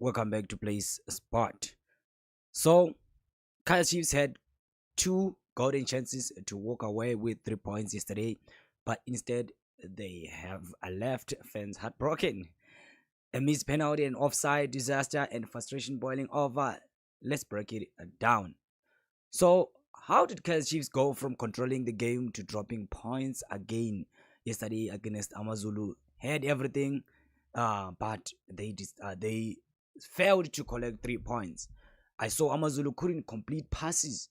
Welcome back to Playspot. So, Kaizer Chiefs had two golden chances to walk away with 3 points yesterday, but instead they have left fans heartbroken. A missed penalty, an offside disaster, and frustration boiling over. Let's break it down. So, how did Kaizer Chiefs go from controlling the game to dropping points again yesterday against AmaZulu? Had everything, but they failed to collect 3 points. I saw AmaZulu couldn't complete passes.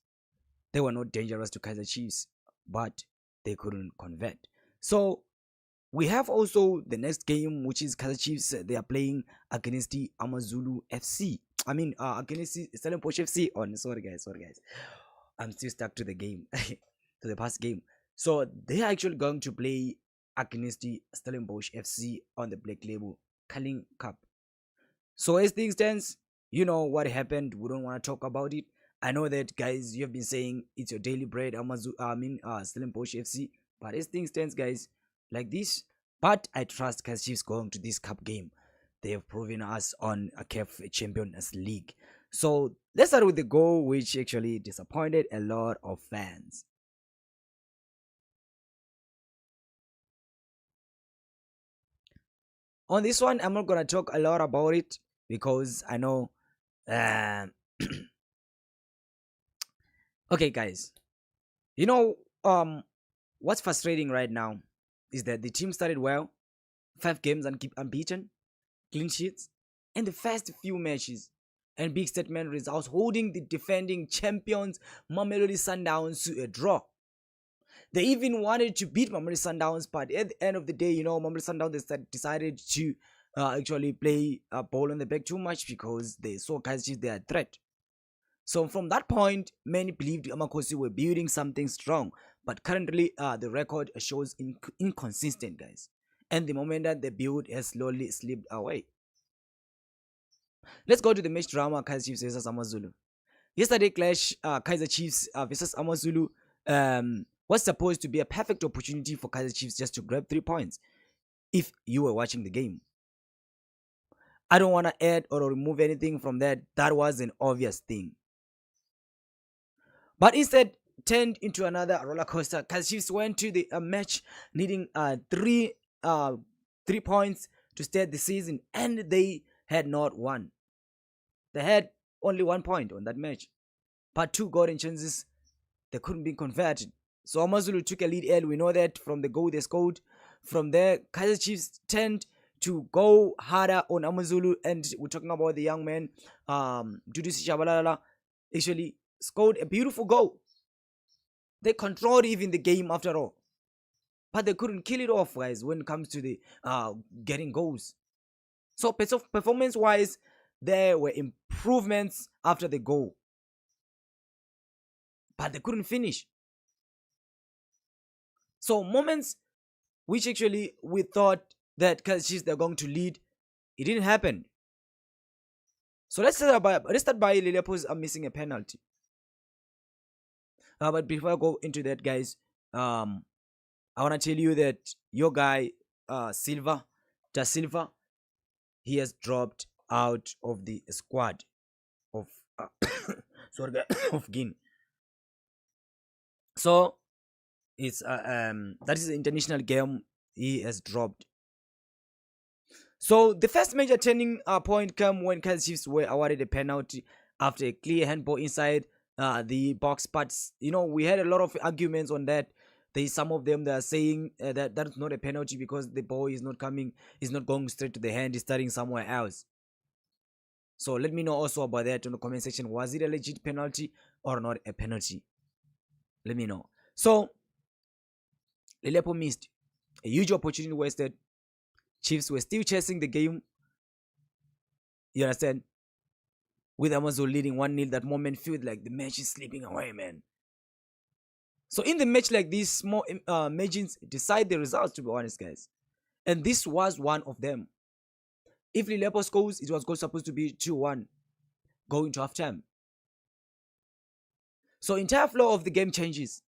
They were not dangerous to Kaizer Chiefs, but they couldn't convert. So we have also the next game, which is Kaizer Chiefs. They are playing against the AmaZulu FC. Against the Stellenbosch FC. Oh, sorry guys. I'm still stuck to the game, to the past game. So they are actually going to play against the Stellenbosch FC on the Black Label Carling Cup. So as things stands, you know what happened. We don't want to talk about it. I know that guys, you have been saying it's your daily bread. Stellenbosch FC. But as things stands, guys, like this. But I trust Kaizer Chiefs going to this cup game. They have proven us on a CAF Champions League. So let's start with the goal, which actually disappointed a lot of fans. On this one, I'm not gonna talk a lot about it because I know. Um, okay, guys, you know, what's frustrating right now is that the team started well, 5 games and keep unbeaten, clean sheets, in the first few matches, and big statement results, holding the defending champions Mamelodi Sundowns to a draw. They even wanted to beat Mamelodi Sundowns, but at the end of the day, Mamelodi Sundowns decided to actually play ball on the back too much because they saw Kaizer Chiefs their threat. So from that point, many believed Amakosi were building something strong, but currently the record shows inconsistent, guys. And the momentum they build has slowly slipped away. Let's go to the match drama: Kaizer Chiefs versus AmaZulu. Yesterday clash, Kaizer Chiefs versus AmaZulu, was supposed to be a perfect opportunity for Kaizer Chiefs just to grab 3 points. If you were watching the game, I don't want to add or remove anything from that. That was an obvious thing. But instead, turned into another roller coaster. Kaizer Chiefs went to the match needing 3 points to start the season, and they had not won. They had only 1 point on that match, but two golden chances they couldn't be converted. So AmaZulu took a lead early. We know that from the goal they scored. From there, Kaizer Chiefs tend to go harder on AmaZulu, and we're talking about the young man, Dudusi Shabalala, actually scored a beautiful goal. They controlled even the game after all, but they couldn't kill it off, guys, when it comes to the getting goals. So performance-wise, there were improvements after the goal, but they couldn't finish. So moments which actually we thought that Kaizer they're going to lead, it didn't happen. So let's start by Liliapo's missing a penalty. But before I go into that, guys, I want to tell you that your guy Silva, Da Silva, he has dropped out of the squad of of Guinea. So it's that is an international game. He has dropped. So the first major turning point came when Kaizer Chiefs were awarded a penalty after a clear handball inside the box. But we had a lot of arguments on that. There's some of them that are saying that that's not a penalty because the ball is not going straight to the hand, it's starting somewhere else. So let me know also about that in the comment section. Was it a legit penalty or not a penalty? Let me know. So Lelepo missed a huge opportunity wasted. Chiefs were still chasing the game. You understand? With AmaZulu leading 1-0, that moment felt like the match is slipping away, man. So in the match like this, small margins decide the results, to be honest, guys. And this was one of them. If Lelepo scores, it was supposed to be 2-1 going to halftime. So entire flow of the game changes.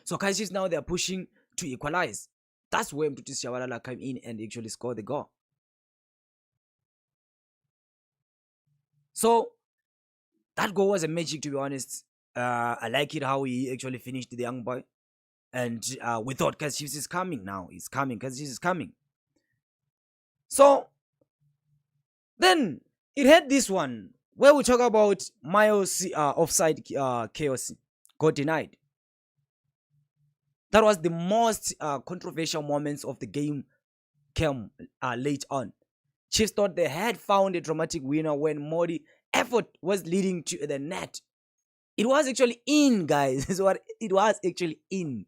So Kaizer Chiefs now they're pushing to equalize. That's where Mtutu Shabalala came in and actually scored the goal. So that goal was a magic, to be honest. I like it how he actually finished the young boy. And we thought Kaizer Chiefs is coming now. It's coming. Kaizer Chiefs is coming. So then it had this one where we talk about Miles offside chaos got denied. That was the most controversial moments of the game came late on. Chiefs thought they had found a dramatic winner when Modi effort was leading to the net. It was actually in, guys. Is what it was actually in.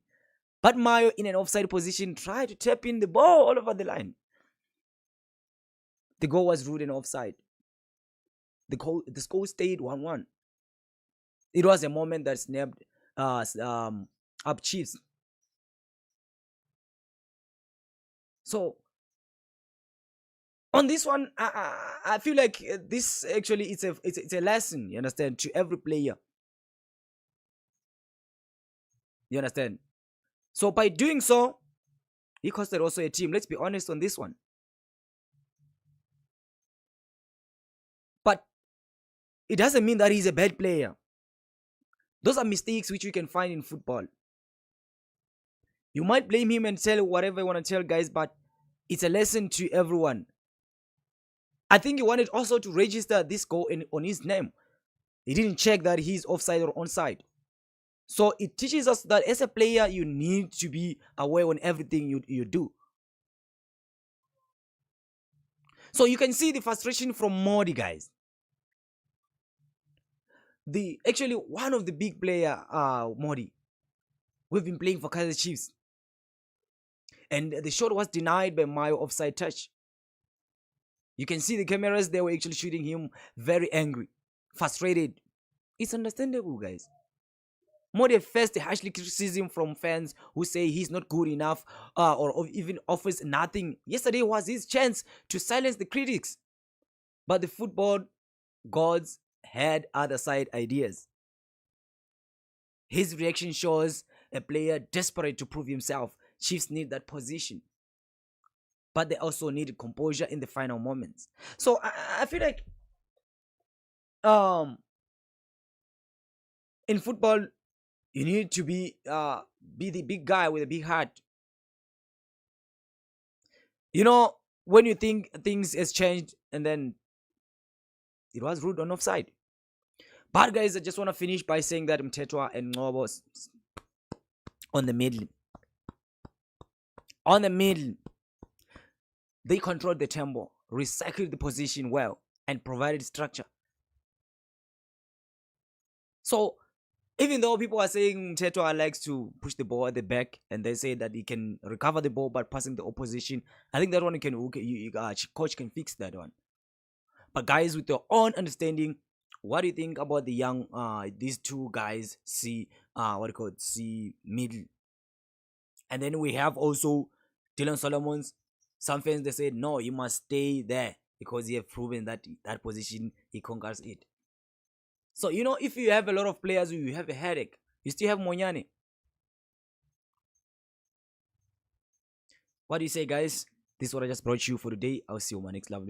But Mayo, in an offside position, tried to tap in the ball all over the line. The goal was ruled an offside. The score stayed 1-1. It was a moment that snapped up Chiefs. So on this one, I feel like this actually it's a lesson. You understand, to every player. You understand. So by doing so, he costed also a team. Let's be honest on this one. But it doesn't mean that he's a bad player. Those are mistakes which you can find in football. You might blame him and tell whatever you want to tell, guys, but it's a lesson to everyone. I think he wanted also to register this goal on his name. He didn't check that he's offside or onside. So it teaches us that as a player, you need to be aware on everything you do. So you can see the frustration from Modi, guys. Actually one of the big player, Modi. We've been playing for Kaizer Chiefs. And the shot was denied by Mayo offside touch. You can see the cameras, they were actually shooting him very angry, frustrated. It's understandable, guys. Modi faced harshly criticism from fans who say he's not good enough or even offers nothing. Yesterday was his chance to silence the critics. But the football gods had other side ideas. His reaction shows a player desperate to prove himself. Chiefs need that position. But they also need composure in the final moments. So I feel like in football, you need to be the big guy with a big heart. You know, when you think things has changed and then it was ruled on offside. But guys, I just want to finish by saying that Mtetwa and Ngobo on the middle. On the middle, they controlled the tempo, recycled the position well, and provided structure. So even though people are saying Mtetwa likes to push the ball at the back, and they say that he can recover the ball by passing the opposition, I think that one coach can fix that one. But guys, with your own understanding, what do you think about the young these two guys? See see middle, and then we have also Dylan Solomons. Some fans they said no, you must stay there because he have proven that that position he conquers it. So you know, if you have a lot of players, you have a headache. You still have Monyane. What do you say, guys? This is what I just brought you for today. I'll see you on my next lovely.